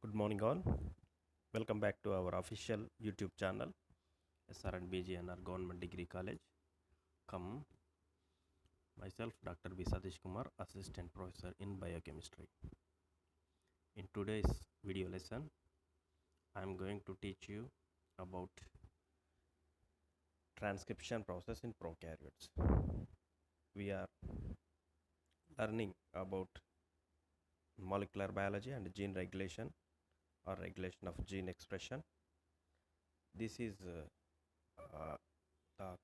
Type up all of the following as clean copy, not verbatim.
Good morning, all. Welcome back to our official YouTube channel, SR and BGNR Government Degree College. Come, myself, Dr. B. Satish Kumar, Assistant Professor in Biochemistry. In today's video lesson, I am going to teach you about transcription process in prokaryotes. We are learning about molecular biology and gene regulation or regulation of gene expression. This is the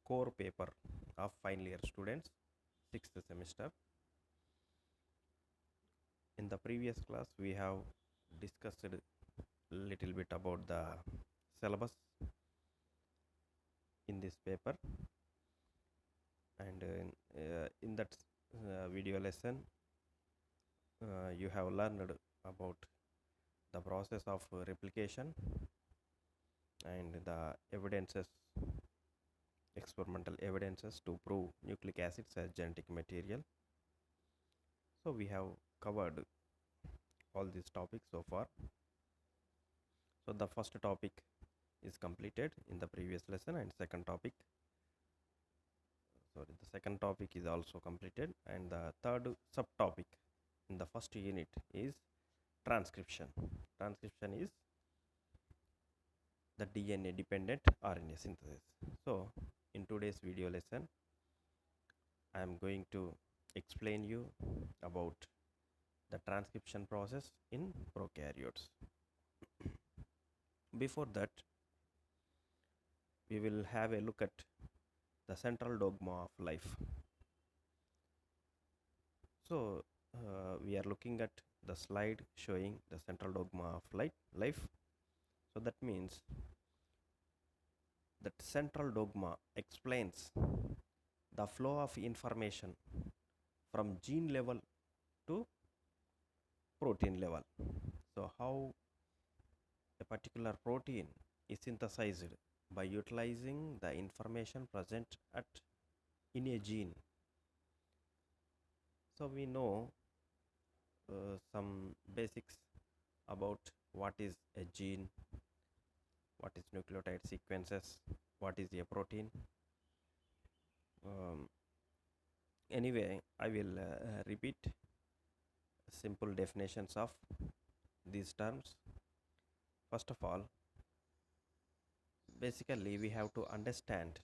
core paper of final year students, 6th semester. In the previous class, we have discussed a little bit about the syllabus in this paper, and in that video lesson, you have learned about the process of replication and the evidences, experimental evidences to prove nucleic acids as genetic material. So we have covered all these topics so far. So the first topic is completed in the previous lesson, and the second topic is also completed, and the third subtopic in the first unit is transcription. Transcription is the DNA dependent RNA synthesis. So in today's video lesson, I am going to explain you about the transcription process in prokaryotes. Before that, we will have a look at the central dogma of life. So we are looking at the slide showing the central dogma of life. So that means that central dogma explains the flow of information from gene level to protein level. So how a particular protein is synthesized by utilizing the information present in a gene. So we know some basics about what is a gene, what is nucleotide sequences, what is a protein. Anyway, I will repeat simple definitions of these terms. First of all, basically we have to understand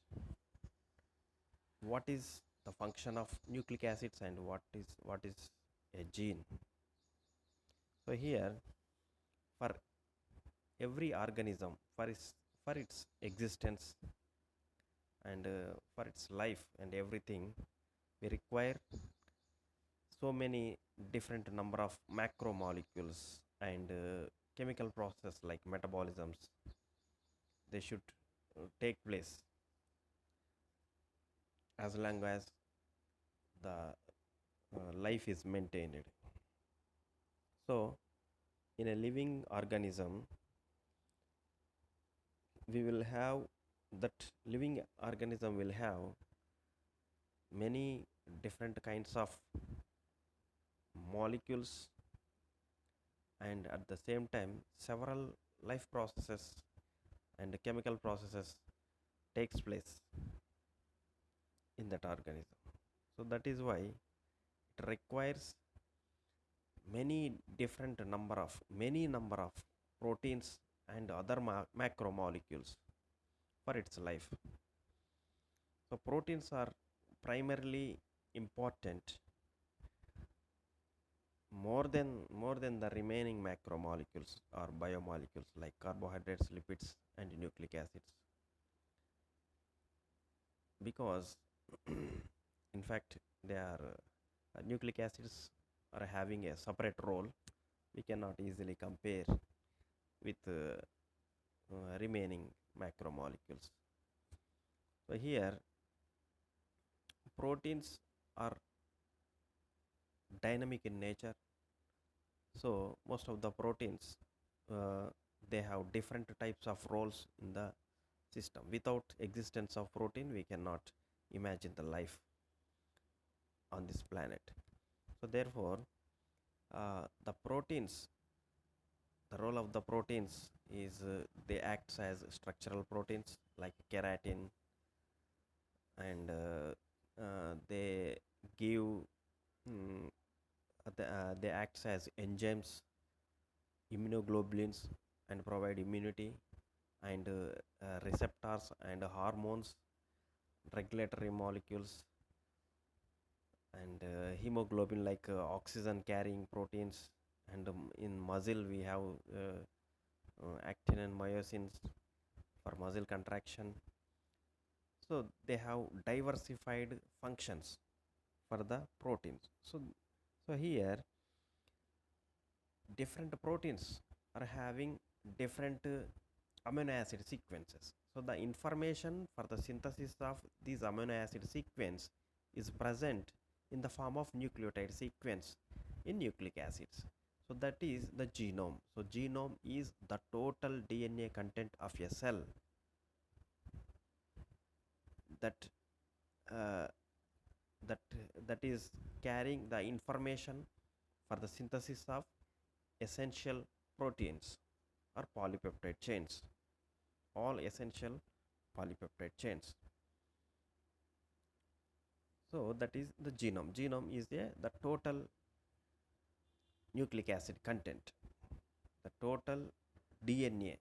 what is the function of nucleic acids and what is a gene. So here, for every organism, for its existence and for its life and everything, we require so many different number of macromolecules and chemical process like metabolisms. They should take place as long as the life is maintained. So in a living organism, we will have that living organism will have many different kinds of molecules, and at the same time several life processes and chemical processes takes place in that organism. So that is why it requires many number of proteins and other macromolecules for its life. So proteins are primarily important more than the remaining macromolecules or biomolecules like carbohydrates, lipids, and nucleic acids, because in fact they are nucleic acids are having a separate role. We cannot easily compare with remaining macromolecules. So here proteins are dynamic in nature. So most of the proteins they have different types of roles in the system. Without existence of protein, we cannot imagine the life on this planet. So therefore the proteins, the role of the proteins is they act as structural proteins like keratin, and they give they act as enzymes, immunoglobulins, and provide immunity, and receptors and hormones, regulatory molecules, and hemoglobin like oxygen carrying proteins, and in muscle we have actin and myosins for muscle contraction. So they have diversified functions for the proteins. So here different proteins are having different amino acid sequences. So the information for the synthesis of these amino acid sequence is present in the form of nucleotide sequence in nucleic acids. So that is the genome. So genome is the total DNA content of a cell that uh, that that is carrying the information for the synthesis of essential proteins or polypeptide chains, all essential polypeptide chains. So that is the genome. Genome is the total nucleic acid content, the total dna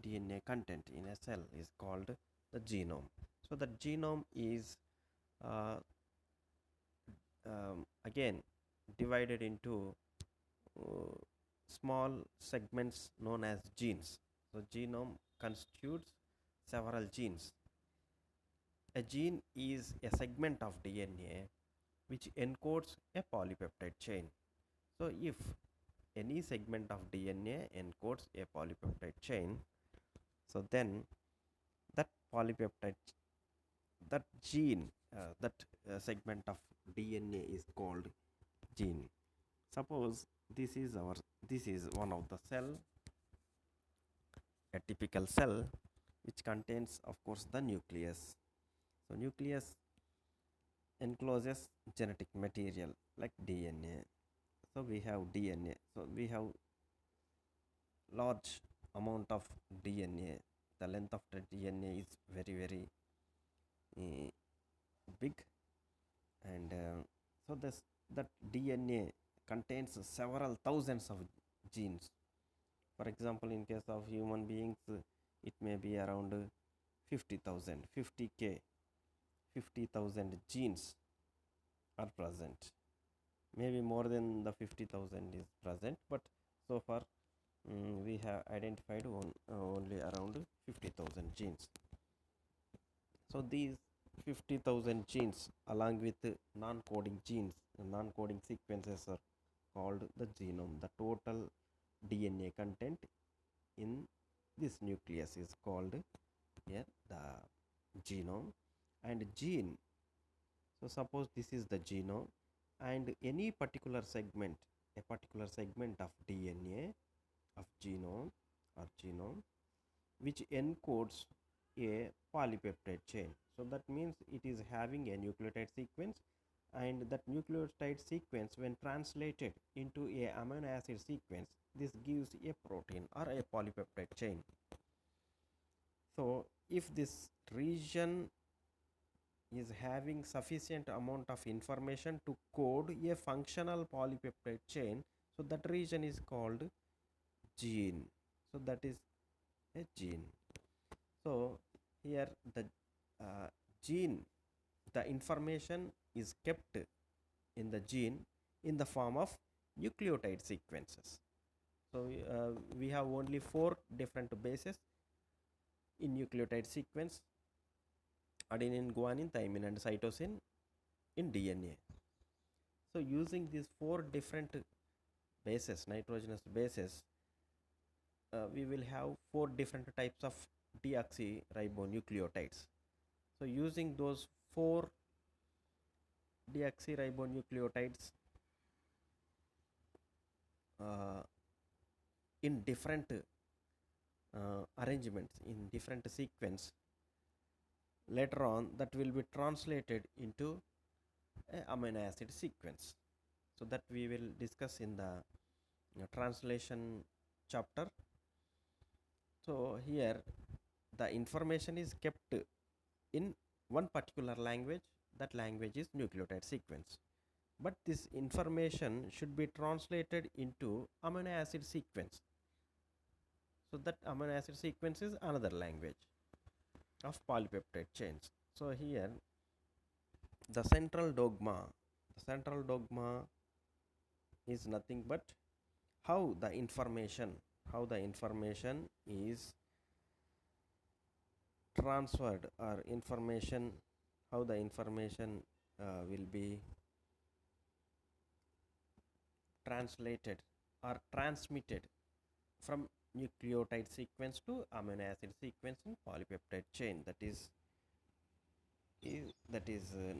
dna content in a cell is called the genome. So the genome is uh, again divided into uh, small segments known as genes. So genome constitutes several genes. A gene is a segment of DNA which encodes a polypeptide chain. So if any segment of DNA encodes a polypeptide chain, so then that polypeptide, that gene, that segment of DNA is called gene. Suppose this is one of the cell, a typical cell, which contains of course the nucleus. So nucleus encloses genetic material like DNA. So we have DNA. So we have large amount of DNA. The length of the DNA is very uh, big, and so this that DNA contains several thousands of genes. For example, in case of human beings, it may be around 50,000, 50k, 50,000 genes are present. Maybe more than the 50,000 is present, but so far we have identified only around 50,000 genes. So these 50,000 genes along with non-coding genes, non-coding sequences are called the genome. The total DNA content in this nucleus is called here the genome. And gene, so suppose this is the genome, and any particular segment, a particular segment of DNA of genome or genome which encodes a polypeptide chain. So that means it is having a nucleotide sequence, and that nucleotide sequence when translated into a amino acid sequence, this gives a protein or a polypeptide chain. So if this region is having sufficient amount of information to code a functional polypeptide chain, so that region is called gene. So that is a gene. So here the gene, the information is kept in the gene in the form of nucleotide sequences. So we have only 4 different bases in nucleotide sequence: adenine, guanine, thymine, and cytosine in DNA. So using these 4 different bases, nitrogenous bases, we will have 4 different types of deoxyribonucleotides. So using those 4 deoxyribonucleotides in different arrangements, in different sequence, later on that will be translated into a amino acid sequence. So that we will discuss in the translation chapter. So here the information is kept in one particular language. That language is nucleotide sequence. But this information should be translated into amino acid sequence. So that amino acid sequence is another language of polypeptide chains. So here the central dogma is nothing but how the information is transferred, or information, how the information will be translated or transmitted from nucleotide sequence to amino acid sequence in polypeptide chain. That is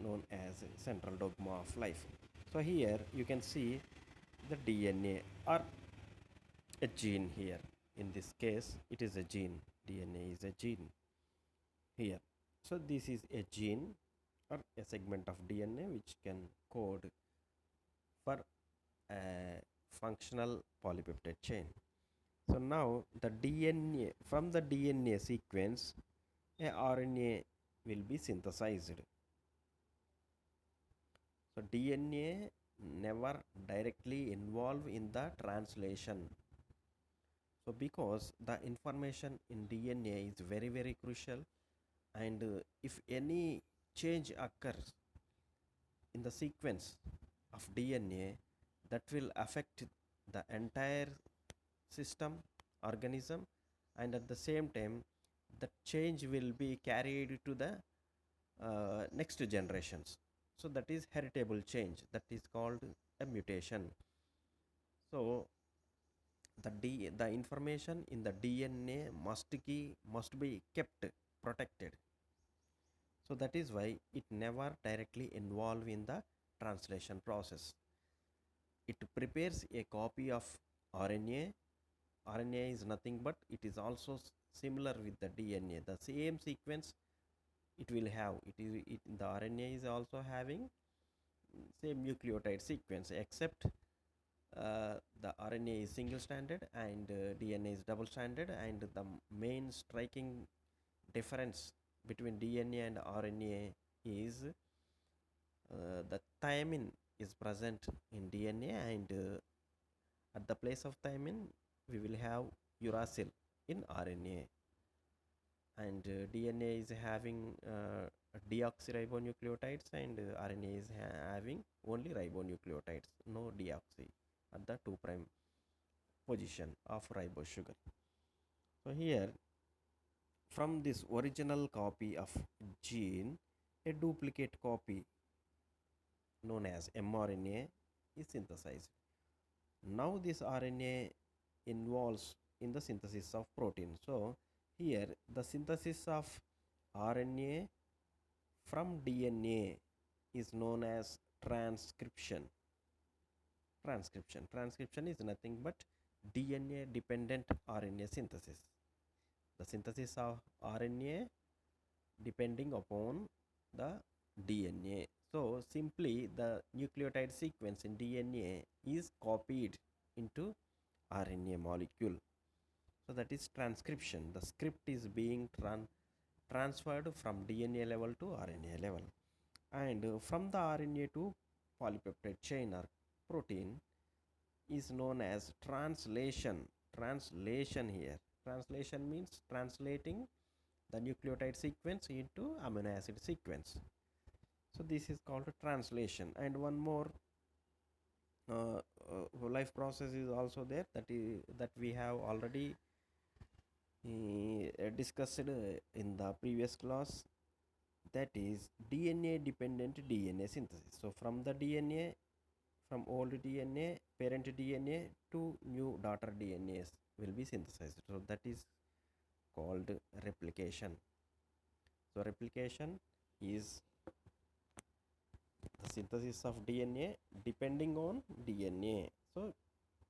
known as central dogma of life. So here you can see the DNA or a gene here. In this case, it is a gene. DNA is a gene here. So this is a gene or a segment of DNA which can code for a functional polypeptide chain. So now the DNA, from the DNA sequence, a RNA will be synthesized. So DNA never directly involved in the translation. So because the information in DNA is very very crucial, and if any change occurs in the sequence of DNA, that will affect the entire system, organism, and at the same time the change will be carried to the next generations. So that is heritable change, that is called a mutation. So the information in the DNA must be kept protected. So that is why it never directly involved in the translation process. It prepares a copy of RNA. RNA is nothing but it is also similar with the DNA. The same sequence it will have. The RNA is also having same nucleotide sequence, except the RNA is single stranded and DNA is double stranded, and the main striking difference between DNA and RNA is the thymine is present in DNA, and at the place of thymine we will have uracil in RNA, and DNA is having deoxyribonucleotides, and RNA is having only ribonucleotides, no deoxy at the 2' position of ribose sugar. So here, from this original copy of gene, a duplicate copy known as mRNA is synthesized. Now this RNA involves in the synthesis of protein. So here the synthesis of RNA from DNA is known as transcription. Transcription is nothing but DNA dependent RNA synthesis. The synthesis of RNA depending upon the DNA. So simply the nucleotide sequence in DNA is copied into RNA molecule. So that is transcription. The script is being transferred from DNA level to RNA level, and from the RNA to polypeptide chain or protein is known as translation. Here, translation means translating the nucleotide sequence into amino acid sequence. So this is called a translation. And one more life process is also there, that we have already discussed in the previous class, that is DNA dependent DNA synthesis. So from the DNA, from old DNA, parent DNA to new daughter DNAs will be synthesized. So that is called replication. So replication is the synthesis of DNA depending on DNA. So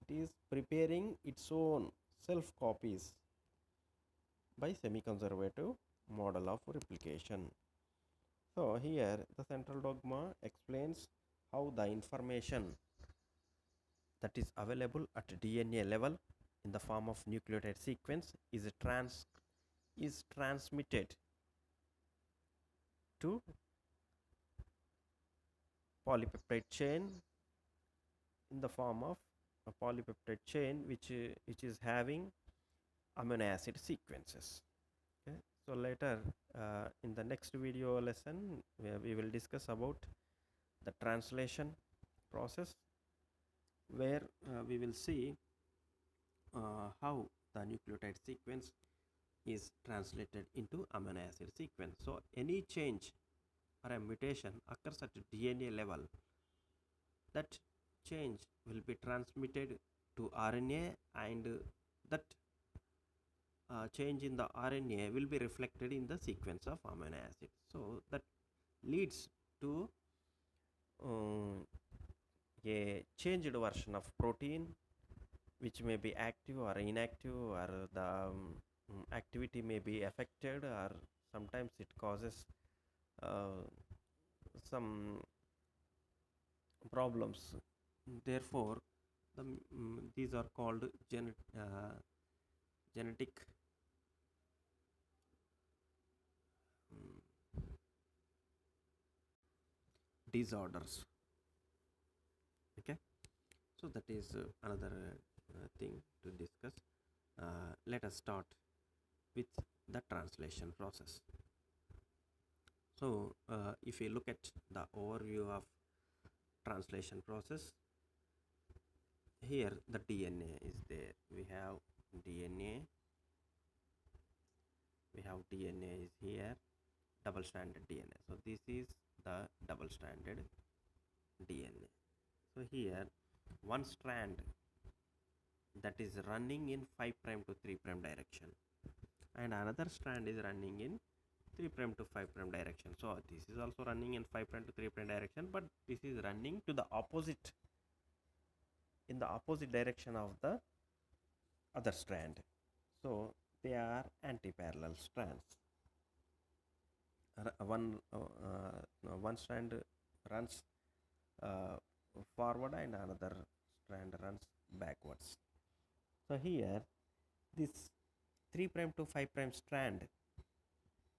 it is preparing its own self copies by semi-conservative model of replication. So here the central dogma explains how the information that is available at DNA level in the form of nucleotide sequence is transmitted to polypeptide chain in the form of a polypeptide chain which is having amino acid sequences. Okay, so later in the next video lesson we will discuss about the translation process, where we will see how the nucleotide sequence is translated into amino acid sequence. So any change or a mutation occurs at DNA level, that change will be transmitted to RNA, and that change in the RNA will be reflected in the sequence of amino acid. So that leads to a changed version of protein, which may be active or inactive, or the activity may be affected, or sometimes it causes some problems. Therefore, these are called genetic disorders. Okay, so that is another thing to discuss. Let us start with the translation process. So if you look at the overview of translation process, here the DNA is there. We have DNA is here, double stranded DNA. So this is the double stranded DNA. So here one strand that is running in 5' to 3' direction, and another strand is running in 3' to 5' direction. So this is also running in 5' to 3' direction, but this is running to the opposite, in the opposite direction of the other strand. So they are anti-parallel strands. One strand runs forward and another strand runs backwards. So here this 3' to 5' strand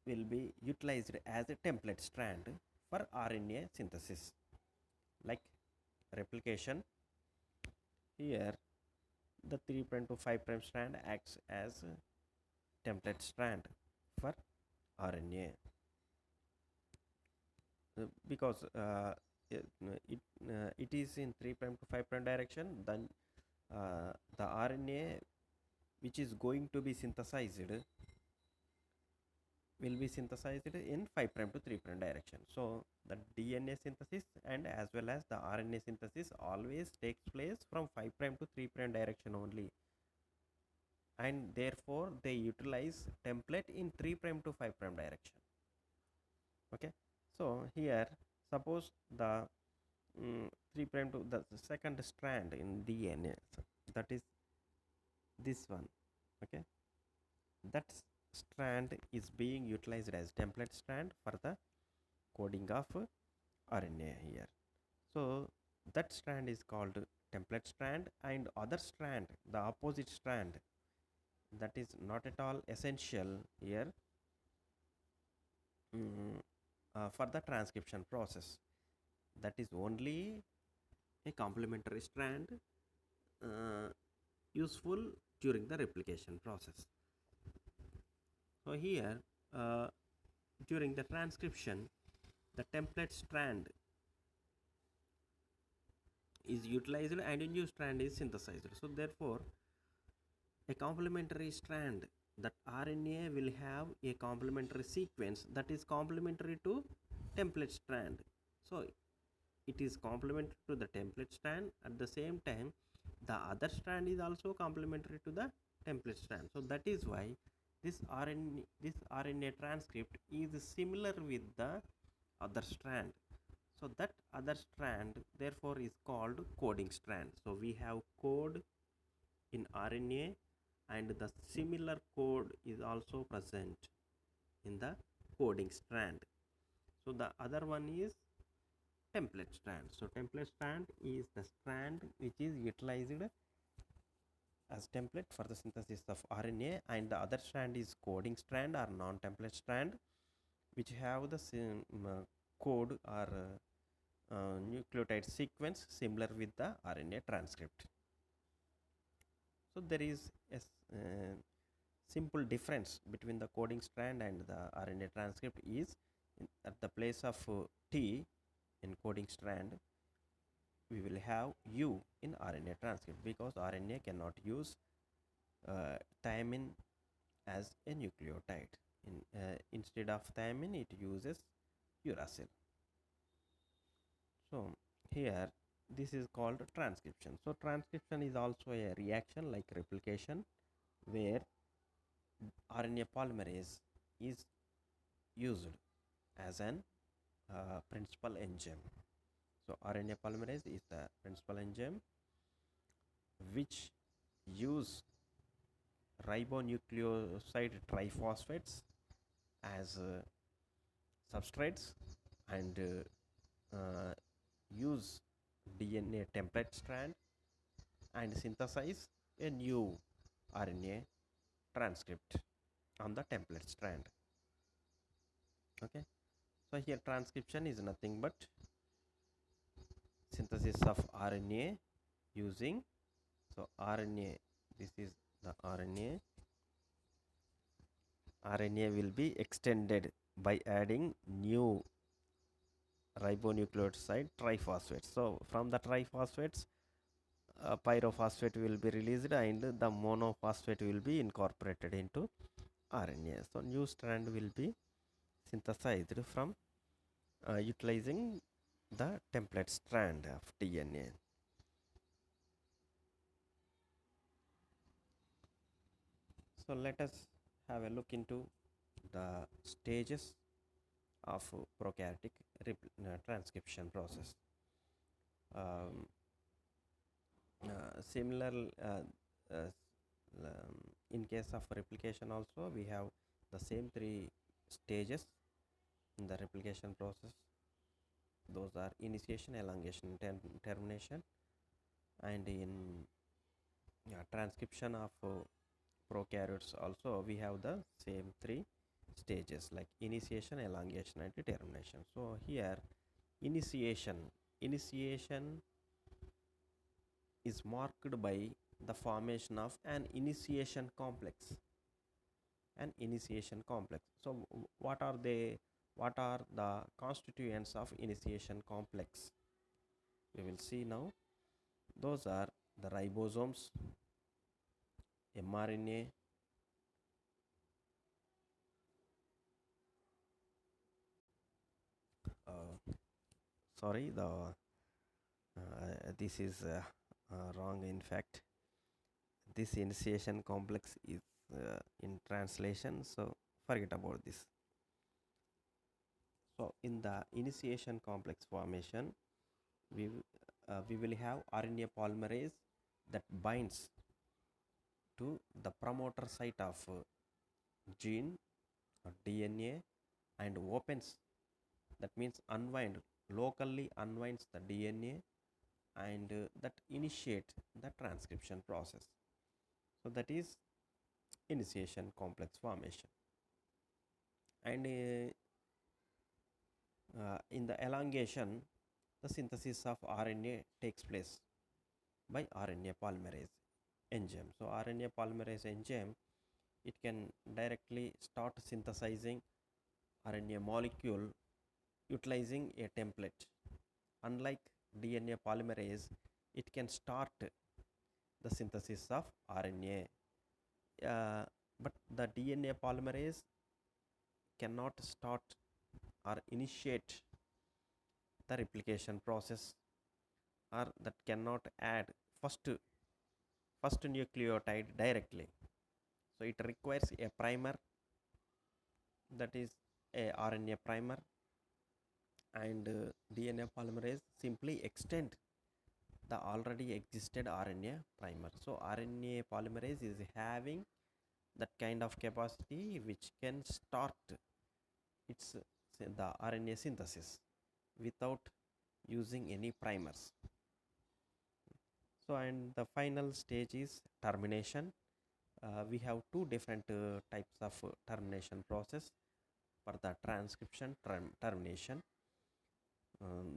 will be utilized as a template strand for RNA synthesis, like replication. Here the 3' to 5' strand acts as a template strand for RNA, because it is in 3' to 5' direction. Then the RNA which is going to be synthesized will be synthesized in 5' to 3' direction. So the DNA synthesis and as well as the RNA synthesis always takes place from 5' to 3' direction only, and therefore they utilize template in 3' to 5' direction. Okay, so here suppose the 3' to the second strand in DNA, that is this one. Okay, that strand is being utilized as template strand for the coding of RNA here. So that strand is called template strand, and other strand, the opposite strand, that is not at all essential here for the transcription process. That is only a complementary strand useful during the replication process. So here during the transcription, the template strand is utilized and a new strand is synthesized. So therefore a complementary strand, that RNA will have a complementary sequence that is complementary to template strand. So it is complementary to the template strand. At the same time, the other strand is also complementary to the template strand. So that is why this RNA transcript is similar with the other strand. So that other strand therefore is called coding strand. So we have code in RNA, and the similar code is also present in the coding strand. So the other one is template strand. So template strand is the strand which is utilized as template for the synthesis of RNA, and the other strand is coding strand or non-template strand, which have the same code or nucleotide sequence similar with the RNA transcript. So there is a simple difference between the coding strand and the RNA transcript is at the place of T in coding strand, we will have U in RNA transcript, because RNA cannot use thymine as a nucleotide. Instead of thymine, it uses uracil. So here this is called transcription. So transcription is also a reaction like replication, where RNA polymerase is used as an principal enzyme. So RNA polymerase is the principal enzyme which use ribonucleoside triphosphates as substrates, and use DNA template strand and synthesize a new RNA transcript on the template strand. Okay, so here transcription is nothing but synthesis of RNA using, so RNA, this is the RNA will be extended by adding new ribonucleoside triphosphates. So from the triphosphates, pyrophosphate will be released and the monophosphate will be incorporated into RNA. So new strand will be synthesized from utilizing the template strand of DNA. So let us have a look into the stages of prokaryotic transcription process. Similar in case of replication also, we have the same three stages in the replication process. Those are initiation, elongation, termination. And in transcription of prokaryotes also, we have the same three stages like initiation, elongation, and termination. So here initiation is marked by the formation of an initiation complex. So what are the constituents of initiation complex? We will see now. Those are the ribosomes, mRNA, sorry, this is wrong. In fact, this initiation complex is in translation, so forget about this. So in the initiation complex formation, we will have RNA polymerase that binds to the promoter site of gene or DNA and opens, that means locally unwinds the DNA, and that initiate the transcription process. So that is initiation complex formation. And in the elongation, the synthesis of RNA takes place by RNA polymerase enzyme. So RNA polymerase enzyme, it can directly start synthesizing RNA molecule utilizing a template. Unlike DNA polymerase, it can start the synthesis of RNA, but the DNA polymerase cannot start or initiate the replication process, or that cannot add first nucleotide directly. So it requires a primer, that is a RNA primer, and DNA polymerase simply extend the already existed RNA primer. So RNA polymerase is having that kind of capacity which can start its the RNA synthesis without using any primers. So, and the final stage is termination. We have two different types of termination process for the transcription termination.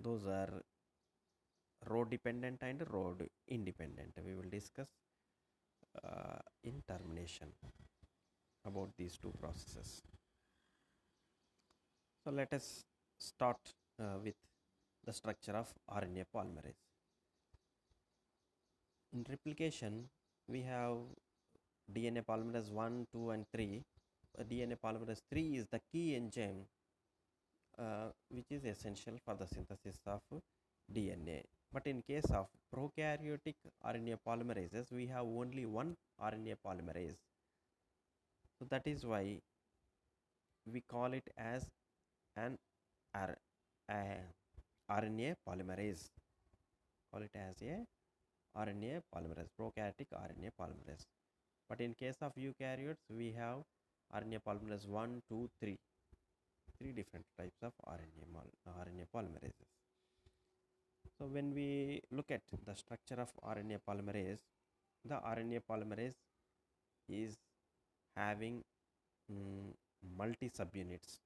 Those are row dependent and row independent. We will discuss in termination about these two processes. So let us start with the structure of RNA polymerase. In replication, we have DNA polymerase 1, 2 and 3. DNA polymerase 3 is the key enzyme which is essential for the synthesis of DNA. But in case of prokaryotic RNA polymerases, we have only one RNA polymerase. So that is why we call it as an RNA polymerase. Call it as a RNA polymerase, prokaryotic RNA polymerase. But in case of eukaryotes, we have RNA polymerase 1, 2, 3. Three different types of RNA polymerases. So when we look at the structure of RNA polymerase, the RNA polymerase is having multiple subunits.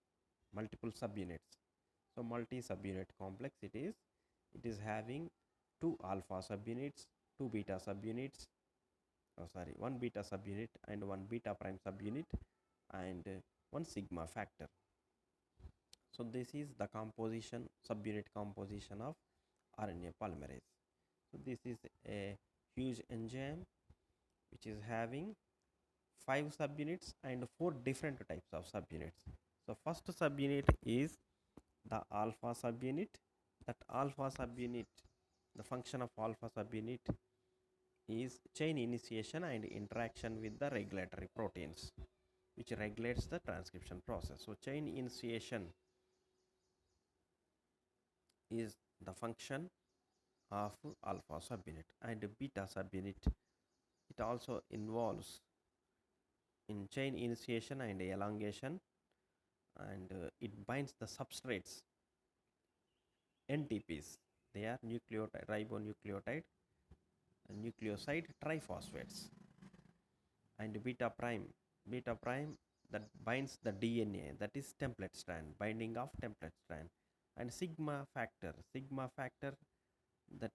So multi-subunit complex it is having two alpha subunits, two beta subunits, one beta subunit and one beta prime subunit and one sigma factor. So this is the composition, subunit composition of RNA polymerase. So this is a huge enzyme which is having 5 subunits and 4 different types of subunits. So first subunit is the alpha subunit. That alpha subunit, the function of alpha subunit is chain initiation and interaction with the regulatory proteins which regulates the transcription process. So chain initiation is the function of alpha subunit, and beta subunit, it also involves in chain initiation and elongation, and it binds the substrates NTPs. They are nucleotide, ribonucleotide and nucleoside triphosphates. And beta prime that binds the DNA, that is template strand, binding of template strand. And sigma factor that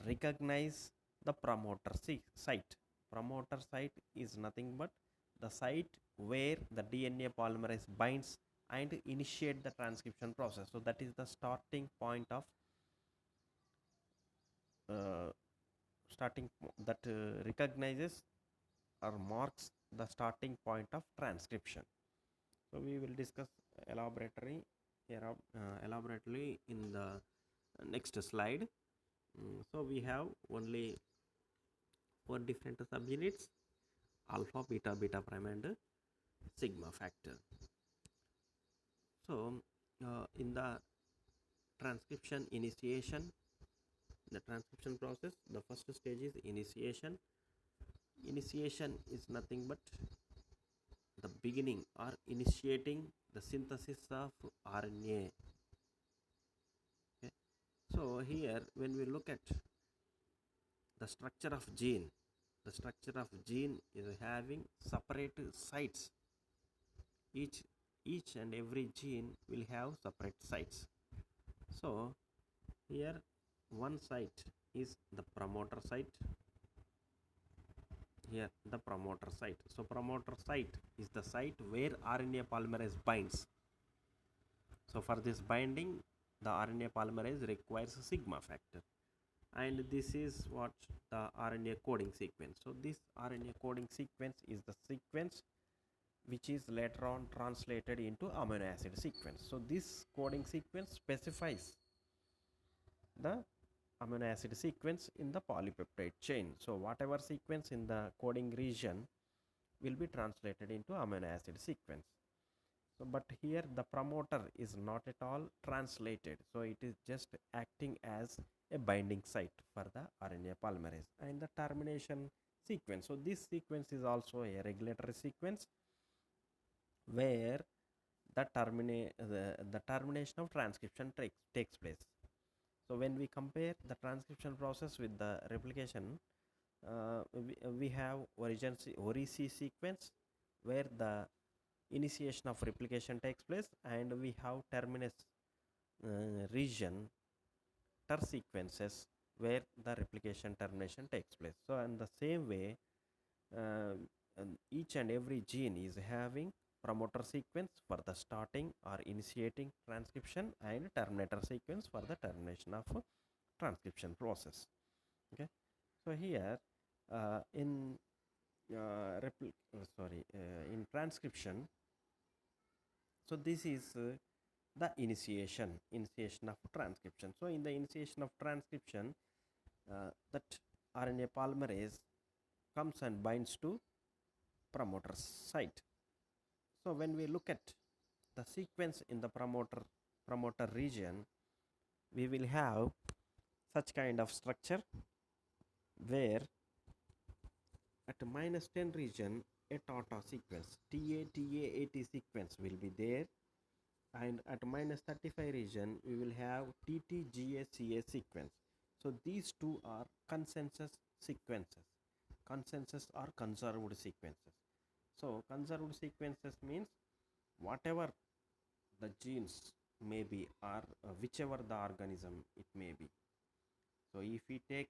recognize the promoter site. Promoter site is nothing but the site where the DNA polymerase binds and initiate the transcription process. So that is the starting point of recognizes or marks the starting point of transcription. So we will discuss elaborately in the next slide. So we have only 4 different subunits: alpha, beta, beta prime and sigma factor. So in the transcription initiation, the transcription process, the first stage is initiation. Initiation is nothing but the beginning or initiating the synthesis of RNA. Okay. So here when we look at the structure of gene, the structure of gene is having separate sites. Each and every gene will have separate sites. So here one site is the promoter site. Here the promoter site. So promoter site is the site where RNA polymerase binds. So for this binding, the RNA polymerase requires a sigma factor, and this is what the RNA coding sequence. So this RNA coding sequence is the sequence which is later on translated into amino acid sequence. So this coding sequence specifies the amino acid sequence in the polypeptide chain. So whatever sequence in the coding region will be translated into amino acid sequence. So but here the promoter is not at all translated, so it is just acting as a binding site for the RNA polymerase. And the termination sequence, so this sequence is also a regulatory sequence where the termination of transcription takes place. So when we compare the transcription process with the replication, we have origin sequence where the initiation of replication takes place, and we have terminus region ter sequences where the replication termination takes place. So in the same way, uh, each and every gene is having promoter sequence for the starting or initiating transcription and terminator sequence for the termination of transcription process. Okay, so here in in transcription, so this is the initiation of transcription. So in the initiation of transcription, that RNA polymerase comes and binds to promoter site. So when we look at the sequence in the promoter region, we will have such kind of structure where at -10 region a TATA sequence, TATA80 sequence will be there, and at -35 region we will have TTGACA sequence. So these two are consensus sequences. Consensus or conserved sequences. So conserved sequences means whatever the genes may be, or whichever the organism it may be. So if we take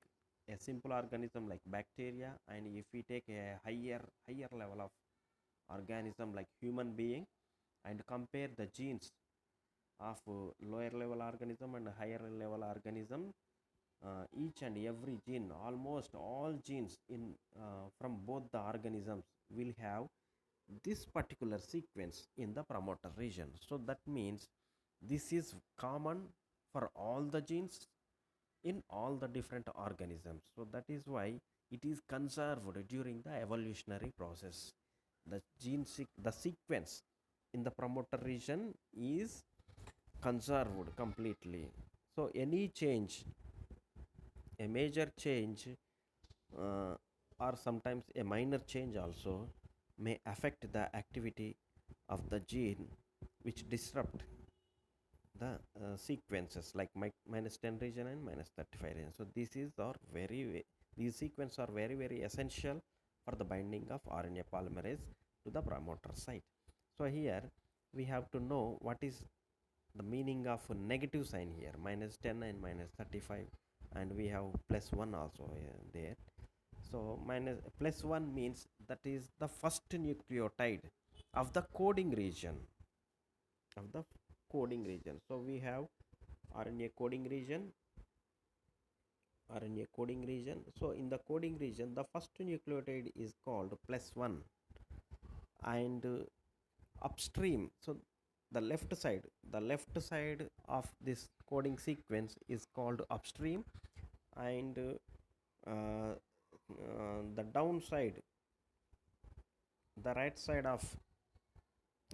a simple organism like bacteria, and if we take a higher level of organism like human being, and compare the genes of lower level organism and higher level organism, each and every gene, almost all genes in from both the organisms will have this particular sequence in the promoter region. So that means this is common for all the genes in all the different organisms. So that is why it is conserved during the evolutionary process. The the sequence in the promoter region is conserved completely. So any change, a major change, uh, or sometimes a minor change also, may affect the activity of the gene, which disrupt the sequences like -10 region and -35 region. So this is our these sequences are very essential for the binding of RNA polymerase to the promoter site. So here we have to know what is the meaning of a negative sign here, -10 and -35, and we have +1 also there. So +1 means that is the first nucleotide of the coding region, of the coding region. So we have RNA coding region, RNA coding region. So in the coding region, the first nucleotide is called +1, and upstream, so the left side of this coding sequence is called upstream, and the downside, the right side of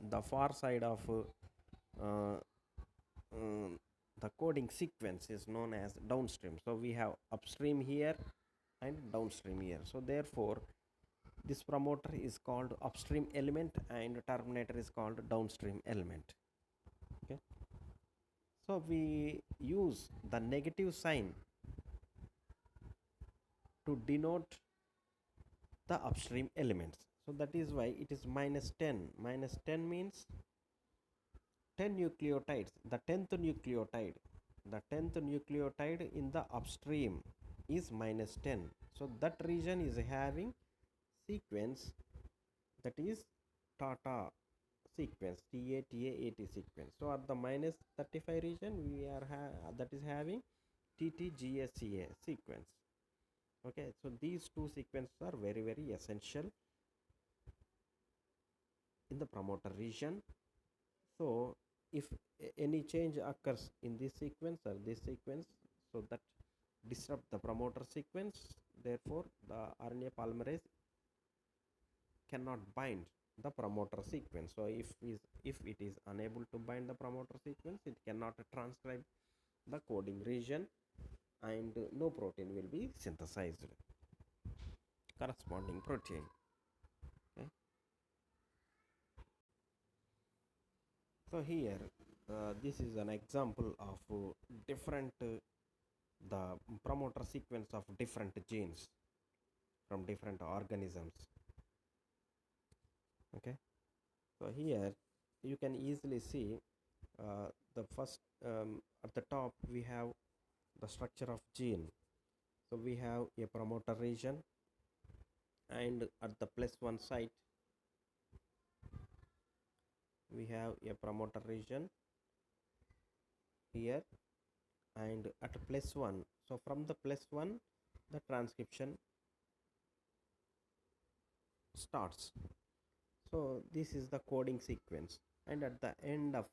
the far side of uh, uh, the coding sequence is known as downstream. So we have upstream here and downstream here. So therefore this promoter is called upstream element and terminator is called downstream element. Okay, so we use the negative sign to denote the upstream elements. So that is why it is -10. -10 means 10 nucleotides. The 10th nucleotide in the upstream is -10. So that region is having sequence that is TATA sequence, TATA80 sequence. So at the -35 region we are that is having TTGSCA sequence. Okay, so these two sequences are very essential in the promoter region. So if any change occurs in this sequence or this sequence, so that disrupt the promoter sequence, therefore the RNA polymerase cannot bind the promoter sequence. So if it is unable to bind the promoter sequence, it cannot transcribe the coding region, and no protein will be synthesized, corresponding protein. Okay, so here this is an example of different the promoter sequence of different genes from different organisms. Okay, so here you can easily see the first at the top we have the structure of gene. So we have a promoter region, and at the +1 site we have a promoter region here, and at +1, so from the +1 the transcription starts. So this is the coding sequence, and at the end of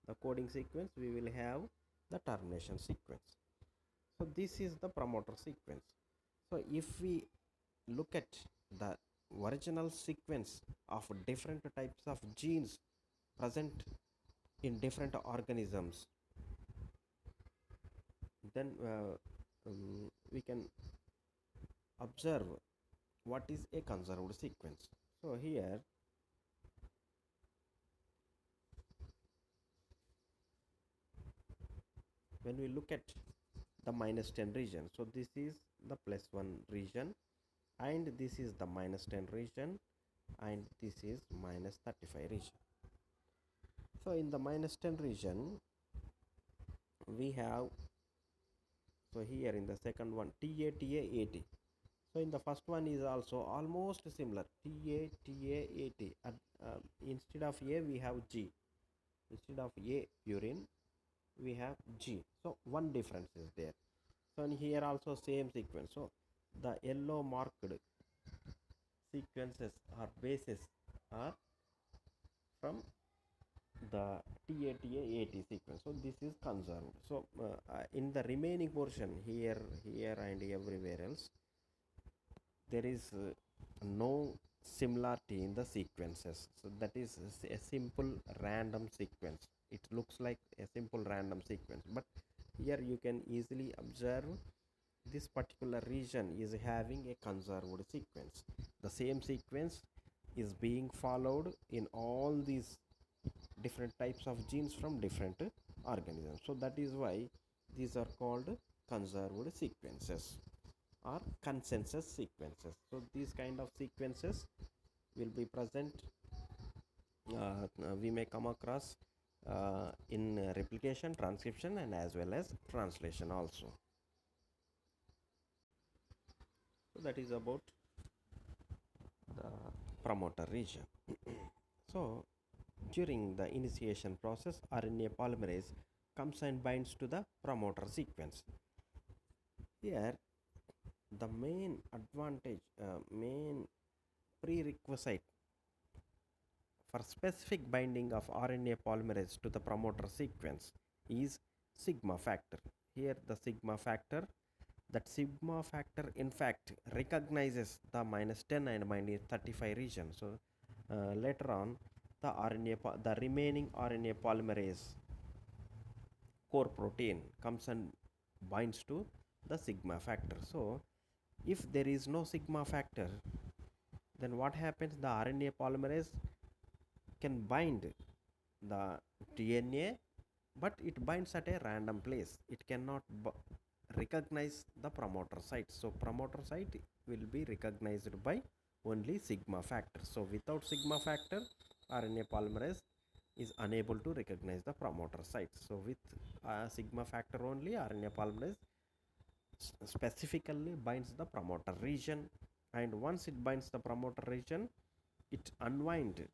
the coding sequence we will have the termination sequence. So this is the promoter sequence. So if we look at the original sequence of different types of genes present in different organisms, then we can observe what is a conserved sequence. So here when we look at the -10 region, so this is the +1 region, and this is the -10 region, and this is -35 region. So in the -10 region we have, so here in the second one TA TA AT. So in the first one is also almost similar, TA TA AT. Instead of A we have G, instead of A purine we have G. So one difference is there. So in here also same sequence. So the yellow marked sequences or bases are from the TATA-AT sequence. So this is conserved. So in the remaining portion here and everywhere else, there is no similarity in the sequences. So that is a simple random sequence. It looks like a simple random sequence, but here you can easily observe this particular region is having a conserved sequence. The same sequence is being followed in all these different types of genes from different organisms. So that is why these are called conserved sequences or consensus sequences. So these kind of sequences will be present, we may come across in replication, transcription, and as well as translation also. So that is about the promoter region. So during the initiation process, RNA polymerase comes and binds to the promoter sequence. Here the main advantage, main prerequisite for specific binding of RNA polymerase to the promoter sequence is sigma factor. Here the sigma factor, that sigma factor in fact recognizes the -10 and -35 region. So later on the remaining RNA polymerase core protein comes and binds to the sigma factor. So if there is no sigma factor, then what happens? The RNA polymerase can bind the DNA, but it binds at a random place. It cannot recognize the promoter site. So promoter site will be recognized by only sigma factor. So without sigma factor, RNA polymerase is unable to recognize the promoter site. So with sigma factor only, RNA polymerase specifically binds the promoter region, and once it binds the promoter region, it unwind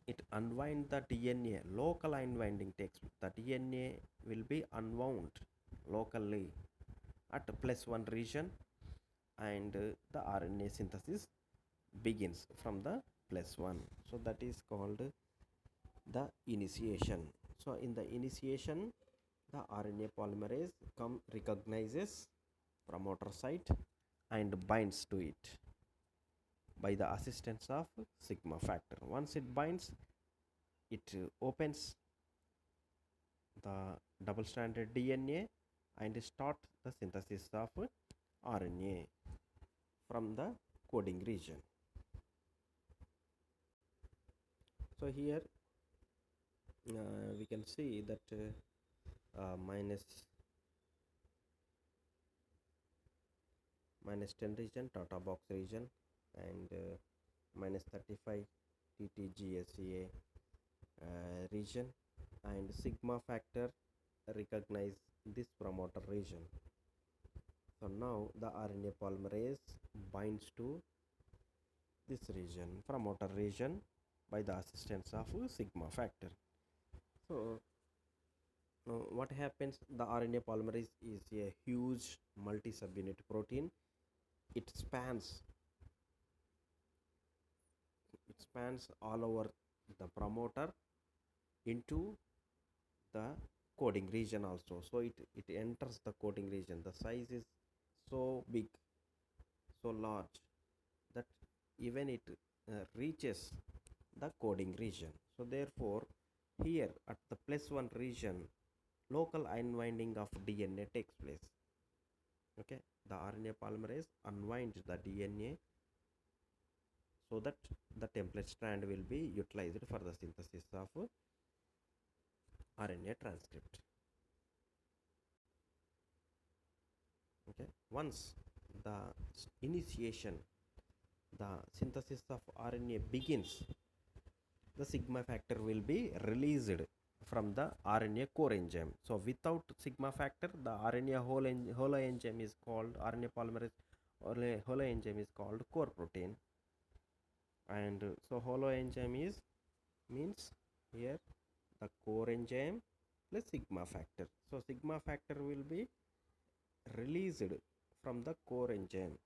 the DNA. Local unwinding takes, the DNA will be unwound locally at +1 region, and the RNA synthesis begins from the +1. So that is called the initiation. So in the initiation, the RNA polymerase recognizes promoter site and binds to it by the assistance of sigma factor. Once it binds, it opens the double-stranded DNA and start the synthesis of RNA from the coding region. So here we can see that minus 10 region, Tata box region, and minus 35 TTGSEA region, and sigma factor recognize this promoter region. So now the RNA polymerase binds to this region, promoter region, by the assistance of sigma factor. So what happens, the RNA polymerase is a huge multi-subunit protein. It spans all over the promoter into the coding region also. So it enters the coding region. The size is so big, so large, that even it reaches the coding region. So therefore here at the +1 region, local unwinding of DNA takes place. Okay, the RNA polymerase unwinds the DNA so that the template strand will be utilized for the synthesis of RNA transcript. Okay, once the initiation, the synthesis of RNA begins, the sigma factor will be released from the RNA core enzyme. So without sigma factor, the RNA holoenzyme is called, RNA polymerase holoenzyme is called core protein. And so holoenzyme is means here the core enzyme plus sigma factor. So sigma factor will be released from the core enzyme.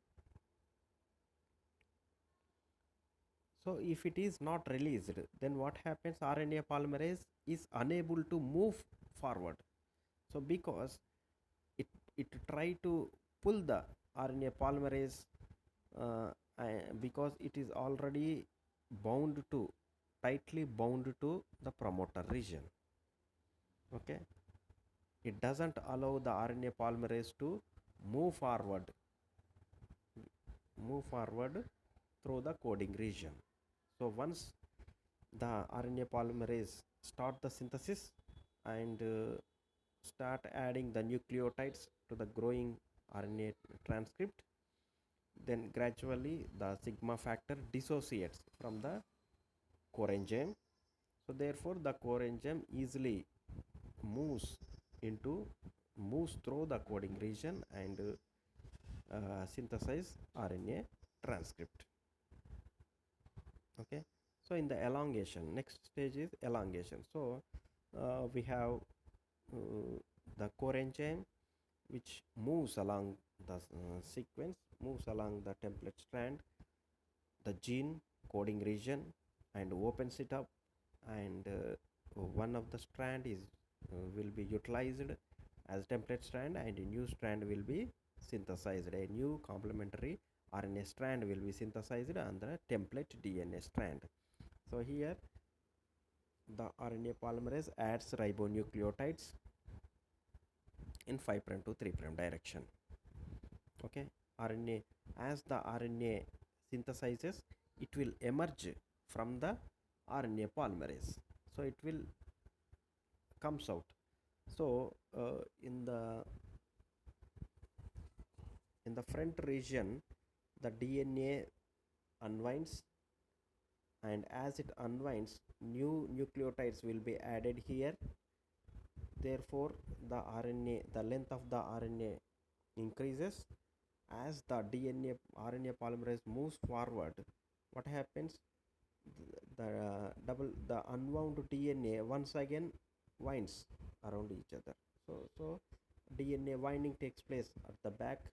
So if it is not released, then what happens, RNA polymerase is unable to move forward. So because it try to pull the RNA polymerase because it is already tightly bound to the promoter region. Okay, it doesn't allow the RNA polymerase to move forward through the coding region. So once the RNA polymerase start the synthesis and start adding the nucleotides to the growing RNA transcript, then gradually the sigma factor dissociates from the core enzyme. So therefore the core enzyme easily moves through the coding region and synthesize RNA transcript. Okay, so in the elongation, next stage is elongation. So we have the core enzyme which moves along the sequence, moves along the template strand, the gene coding region, and opens it up, and one of the strand is will be utilized as template strand, and a new strand will be synthesized. A new complementary RNA strand will be synthesized on the template DNA strand. So here the RNA polymerase adds ribonucleotides in 5' to 3' direction. Okay, RNA, as the RNA synthesizes, it will emerge from the RNA polymerase. So it will comes out. So in the front region, the DNA unwinds, and as it unwinds, new nucleotides will be added here. Therefore the length of the RNA increases. As the RNA polymerase moves forward, what happens, the unwound DNA once again winds around each other. So DNA winding takes place at the back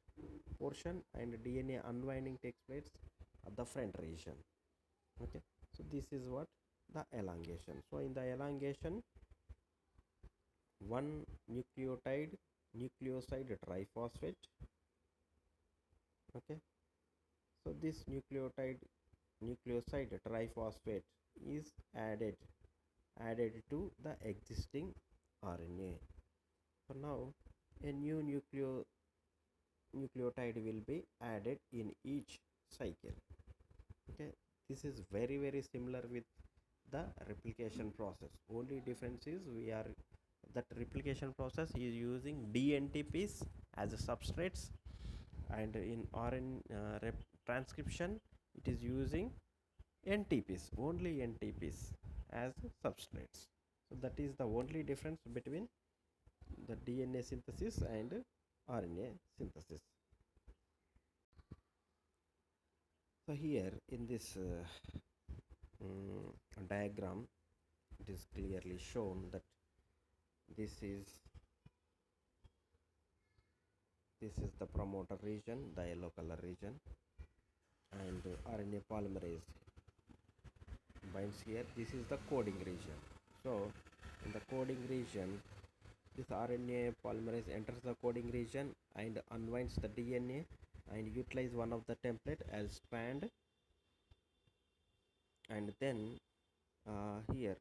portion, and DNA unwinding takes place at the front region. Okay, so this is what the elongation. So in the elongation, one nucleoside triphosphate. Okay, so this nucleoside triphosphate is added to the existing RNA. So now a new nucleotide will be added in each cycle. Okay, this is very similar with the replication process. Only difference is that replication process is using dNTPs as a substrates, and in transcription it is using NTPs, only NTPs as substrates. So that is the only difference between the DNA synthesis and RNA synthesis. So here in this diagram, it is clearly shown that this is the promoter region, the yellow color region, and RNA polymerase binds here. This is the coding region. So in the coding region, this RNA polymerase enters the coding region and unwinds the DNA and utilize one of the template as strand, and then here,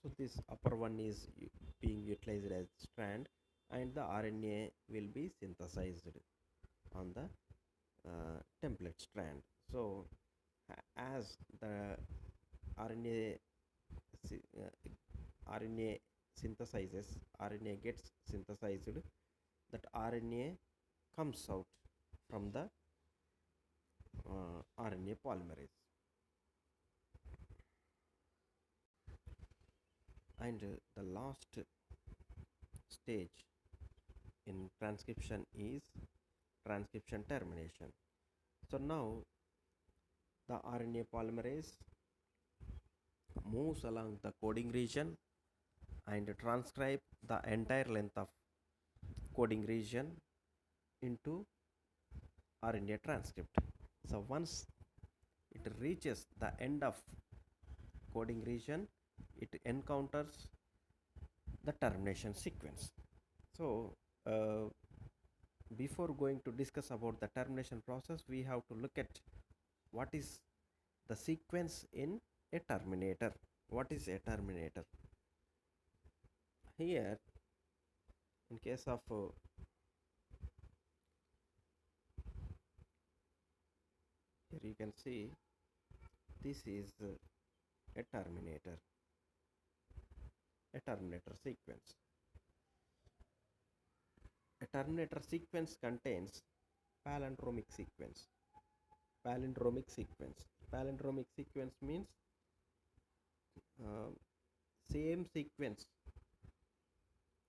so this upper one is being utilized as strand, and the RNA will be synthesized on the template strand. So as the RNA RNA synthesizes, RNA gets synthesized, that RNA comes out from the RNA polymerase. And the last stage in transcription is transcription termination. So now the RNA polymerase moves along the coding region and transcribe the entire length of coding region into RNA transcript. So once it reaches the end of coding region, it encounters the termination sequence. So before going to discuss about the termination process, we have to look at what is the sequence in a terminator. What is a terminator? Here, in case of here you can see this is a terminator sequence. A terminator sequence contains palindromic sequence. Palindromic sequence means same sequence.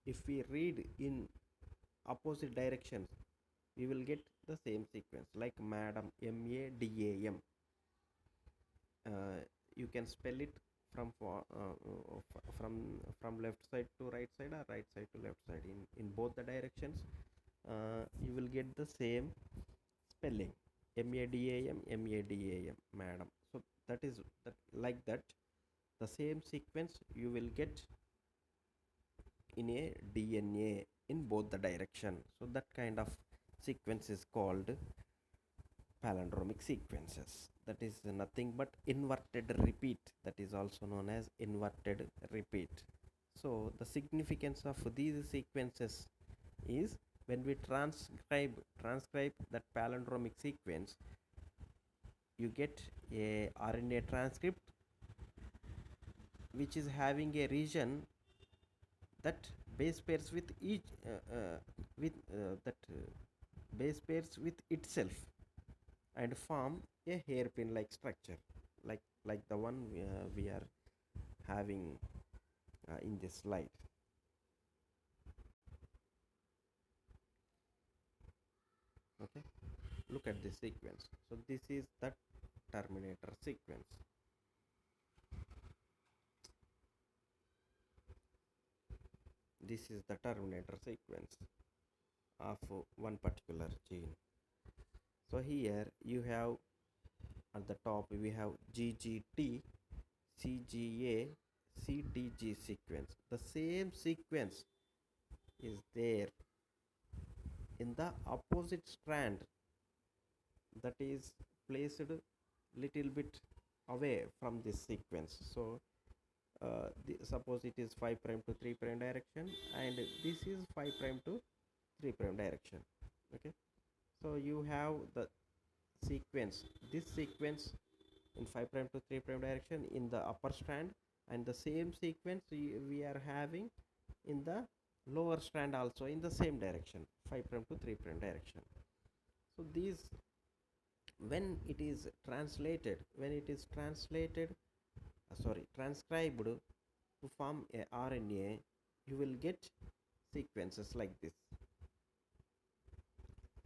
If we read in opposite directions, we will get the same sequence, like madam, MADAM. You can spell it from left side to right side or right side to left side. In both the directions, you will get the same spelling, MADAM, madam. So that is like that. The same sequence you will get in a DNA in both the direction. So that kind of sequence is called palindromic sequences. That is nothing but inverted repeat. That is also known as inverted repeat. So the significance of these sequences is when we transcribe that palindromic sequence, you get a RNA transcript which is having a region that base pairs with each base pairs with itself and form a hairpin like structure, like the one we are having in this slide. Okay, look at this sequence. So this is the terminator sequence. This is the terminator sequence of one particular gene. So here you have at the top we have GGT, CGA, CTG sequence. The same sequence is there in the opposite strand that is placed little bit away from this sequence. So suppose it is 5' to 3' direction, and this is 5' to 3' direction. Okay, so you have the sequence, this sequence in 5' to 3' direction in the upper strand, and the same sequence we are having in the lower strand also in the same direction, 5' to 3' direction. So these, when it is translated, transcribed to form a RNA, you will get sequences like this.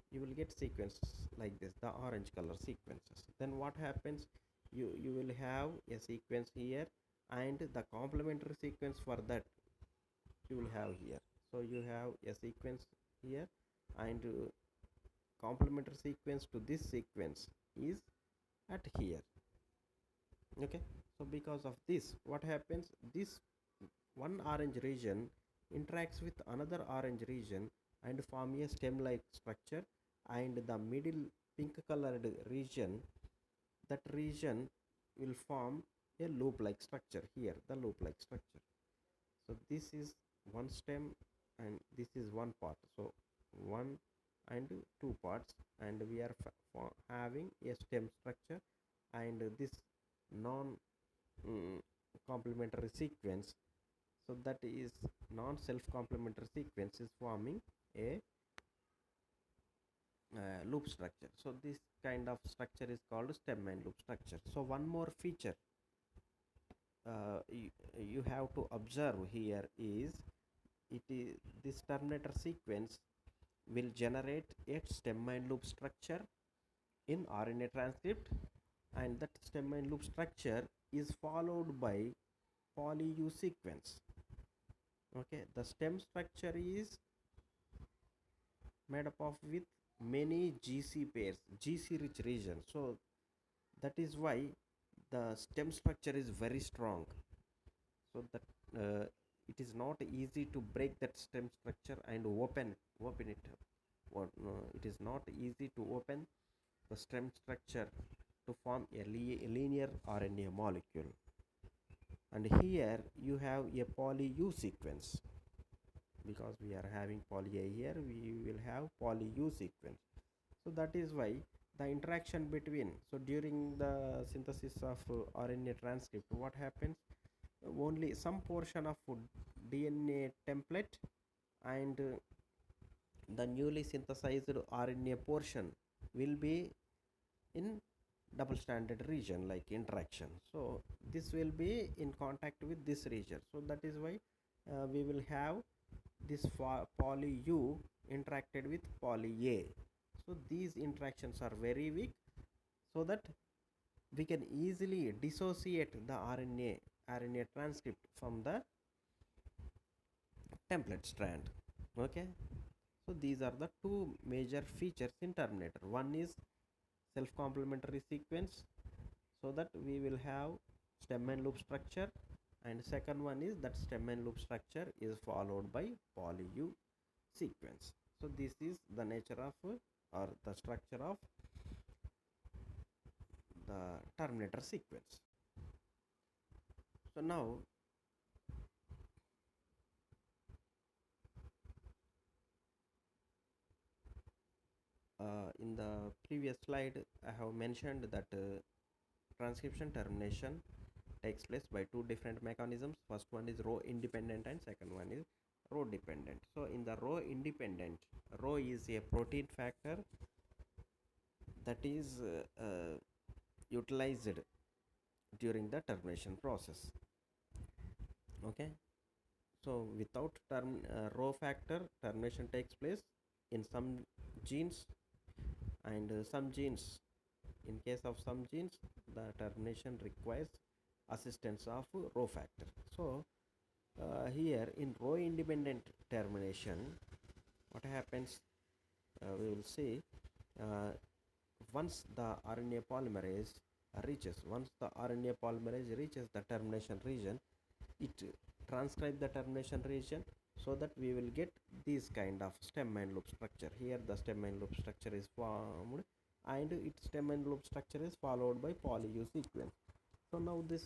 You will get sequences like this, the orange color sequences. Then what happens? You will have a sequence here, and the complementary sequence for that you will have here. So you have a sequence here, and complementary sequence to this sequence is at here. Okay, so because of this, what happens? This one orange region interacts with another orange region and form a stem like structure, and the middle pink colored region, that region will form a loop like structure here, the loop like structure. So this is one stem, and this is one part. So one and two parts, and we are having a stem structure, and this non complementary sequence, so that is non self complementary sequence, is forming a loop structure. So this kind of structure is called stem and loop structure. So one more feature you have to observe here is, this terminator sequence will generate a stem and loop structure in RNA transcript, and that stem and loop structure is followed by poly U sequence. Okay, the stem structure is made up of with many GC pairs, GC rich region. So that is why the stem structure is very strong. So that it is not easy to break that stem structure and open it. It is not easy to open the stem structure to form a linear RNA molecule. And here you have a poly U sequence. Because we are having poly A here, we will have poly U sequence. So that is why the interaction between, so during the synthesis of RNA transcript, what happens? Only some portion of DNA template and the newly synthesized RNA portion will be in double stranded region like interaction. So this will be in contact with this region. So that is why we will have this poly U interacted with poly A. So these interactions are very weak, so that we can easily dissociate the RNA transcript from the template strand. Okay, so these are the two major features in terminator. One is self complementary sequence, so that we will have stem and loop structure, and second one is that stem and loop structure is followed by poly U sequence. So this is the nature of or the structure of the terminator sequence. So now in the previous slide I have mentioned that transcription termination takes place by two different mechanisms. First one is row independent and second one is row dependent. So in the row independent, row is a protein factor that is utilized during the termination process. Okay, so without row factor, termination takes place in some genes, and some genes, in case of some genes, the termination requires assistance of row factor. So here in row independent termination, what happens, we will see, once the RNA polymerase reaches the termination region, it transcribes the termination region, so that we will get this kind of stem and loop structure. Here the stem and loop structure is formed, and its stem and loop structure is followed by poly U sequence. So now the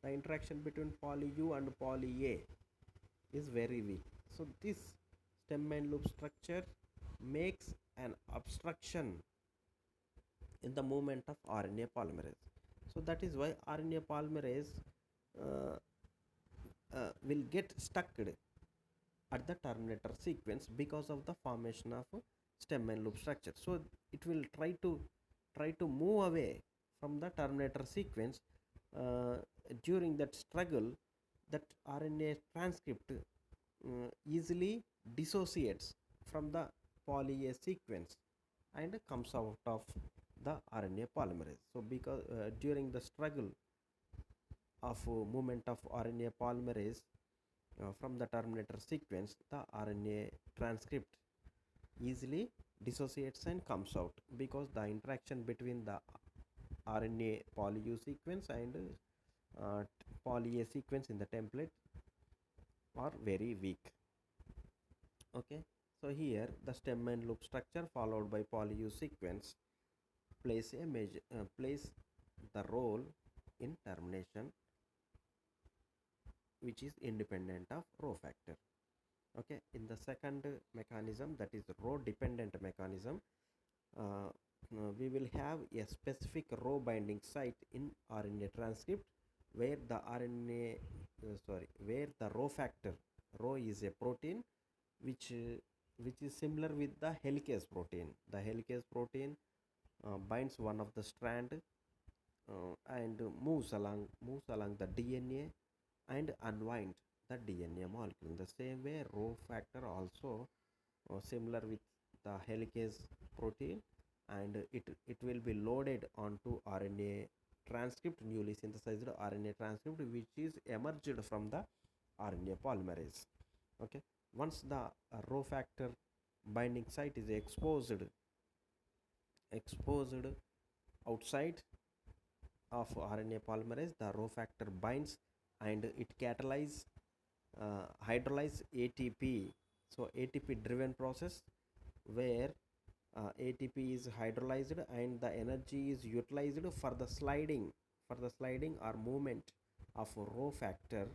interaction between poly U and poly A is very weak. So this stem and loop structure makes an obstruction in the movement of RNA polymerase. So that is why RNA polymerase will get stuck at the terminator sequence because of the formation of stem and loop structure. So it will try to move away from the terminator sequence. uh, During that struggle, that RNA transcript easily dissociates from the poly A sequence and comes out of the RNA polymerase. So because during the struggle of movement of RNA polymerase from the terminator sequence, the RNA transcript easily dissociates and comes out, because the interaction between the RNA poly U sequence and poly A sequence in the template are very weak. Okay, so here the stem and loop structure followed by poly U sequence plays the role in termination, which is independent of row factor. Okay, in the second mechanism, that is row dependent mechanism, uh, we will have a specific row binding site in RNA transcript where the where the row factor, row is a protein which is similar with the helicase protein. The helicase protein binds one of the strand and moves along the DNA and unwind the DNA molecule. In the same way, row factor also similar with the helicase protein, and it will be loaded onto RNA transcript, newly synthesized RNA transcript, which is emerged from the RNA polymerase. Okay, once the row factor binding site is exposed outside of RNA polymerase, the row factor binds and it catalyze hydrolyze ATP. So ATP driven process where ATP is hydrolyzed and the energy is utilized for the sliding or movement of row factor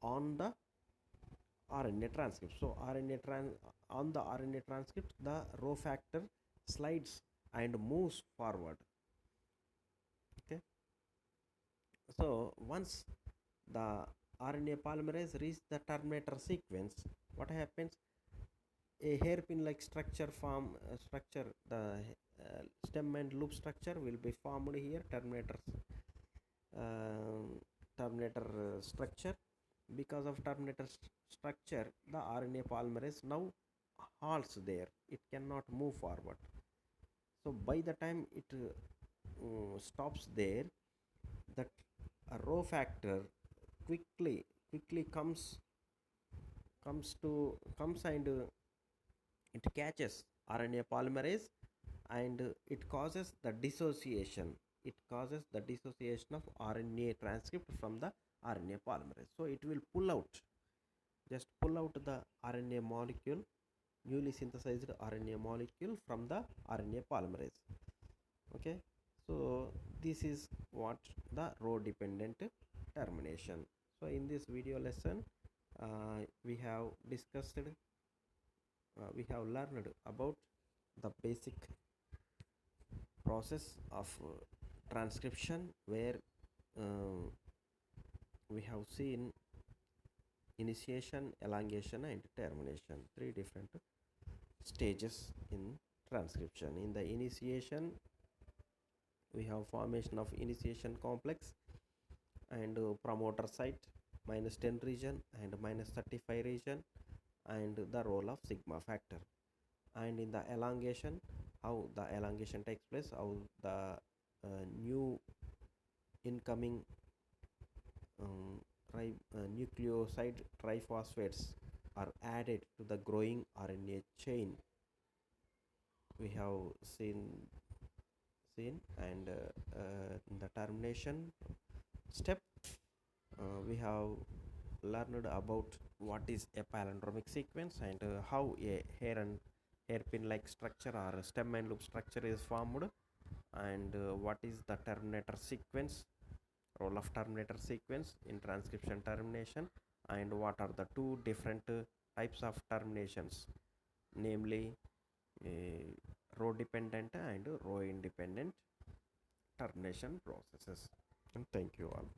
on the RNA transcript. So on the RNA transcript, the row factor slides and moves forward. Okay, so once the RNA polymerase reaches the terminator sequence, what happens? A hairpin like structure the stem and loop structure will be formed here. Terminator structure. Because of terminator structure, the RNA polymerase now halts there, it cannot move forward. So by the time it stops there, that row factor quickly comes and it catches RNA polymerase, and it causes the dissociation. It causes the dissociation of RNA transcript from the RNA polymerase. So it will pull out the RNA molecule, newly synthesized RNA molecule from the RNA polymerase. Okay, so this is what the row dependent termination. So in this video lesson, we have learned about the basic process of transcription, where we have seen initiation, elongation and termination, three different stages in transcription. In the initiation, we have formation of initiation complex and promoter site, -10 region and -35 region, and the role of sigma factor. And in the elongation, how the elongation takes place, how the new incoming nucleoside triphosphates are added to the growing RNA chain, we have seen. And in the termination step, we have learned about what is a palindromic sequence, and how a hairpin like structure or stem and loop structure is formed, and what is the terminator sequence, role of terminator sequence in transcription termination, and what are the two different types of terminations, namely row dependent and row independent termination processes. And thank you all.